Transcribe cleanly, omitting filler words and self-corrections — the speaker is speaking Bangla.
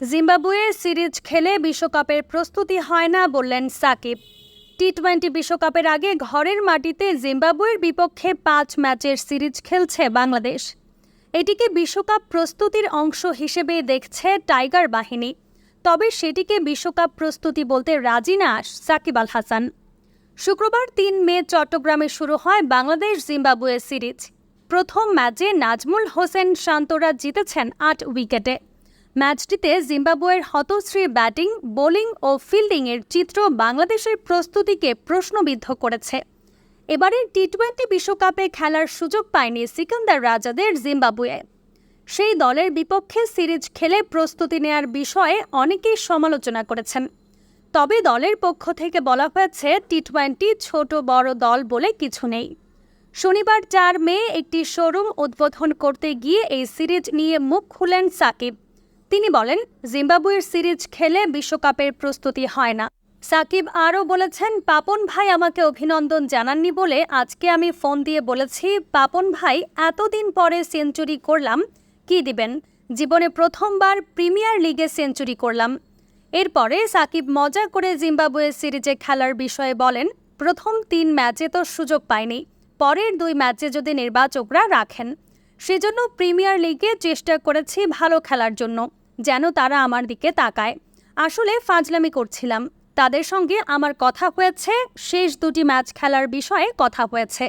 জিম্বাবুয়ে সিরিজ খেলে বিশ্বকাপের প্রস্তুতি হয় না বললেন সাকিব। টি-20 বিশ্বকাপের আগে ঘরের মাটিতে জিম্বাবুয়ের বিপক্ষে 5 ম্যাচের সিরিজ খেলছে বাংলাদেশ। এটিকে বিশ্বকাপ প্রস্তুতির অংশ হিসেবে দেখছে টাইগার বাহিনী। তবে সেটিকে বিশ্বকাপ প্রস্তুতি বলতে রাজি না সাকিব আল হাসান। শুক্রবার 3 মে চট্টগ্রামে শুরু হয় বাংলাদেশ জিম্বাবুয়ে সিরিজ। প্রথম ম্যাচে নাজমুল হোসেন শান্তরা জিতেছেন 8 উইকেটে। ম্যাচটিতে জিম্বাবুয়ের হতশ্রী ব্যাটিং, বোলিং ও ফিল্ডিংয়ের চিত্র বাংলাদেশের প্রস্তুতিকে প্রশ্নবিদ্ধ করেছে। এবারের টি-20 বিশ্বকাপে খেলার সুযোগ পায়নি সিকান্দার রাজাদের জিম্বাবুয়ে। সেই দলের বিপক্ষে সিরিজ খেলে প্রস্তুতি নেয়ার বিষয়ে অনেকেই সমালোচনা করেছেন। তবে দলের পক্ষ থেকে বলা হয়েছে টি-20 ছোট বড় দল বলে কিছু নেই। শনিবার 4 মে একটি শোরুম উদ্বোধন করতে গিয়ে এই সিরিজ নিয়ে মুখ খুলেন সাকিব। তিনি বলেন, জিম্বাবুয়ের সিরিজ খেলে বিশ্বকাপের প্রস্তুতি হয় না। সাকিব আরও বলেছেন, পাপন ভাই আমাকে অভিনন্দন জানাননি বলে আজকে আমি ফোন দিয়ে বলেছি, পাপন ভাই এতদিন পরে সেঞ্চুরি করলাম, কি দিবেন? জীবনে প্রথমবার প্রিমিয়ার লিগে সেঞ্চুরি করলাম। এরপরে সাকিব মজা করে জিম্বাবুয়ে সিরিজে খেলার বিষয়ে বলেন, প্রথম 3 ম্যাচে তো সুযোগ পাইনি, পরের 2 ম্যাচে যদি নির্বাচকরা রাখেন, সেজন্য প্রিমিয়ার লিগে চেষ্টা করেছি ভালো খেলার জন্য, যেন তারা আমার দিকে তাকায়। আসলে ফাজলামি করছিলাম। তাদের সঙ্গে আমার কথা হয়েছে, শেষ 2টি ম্যাচ খেলার বিষয়ে কথা হয়েছে।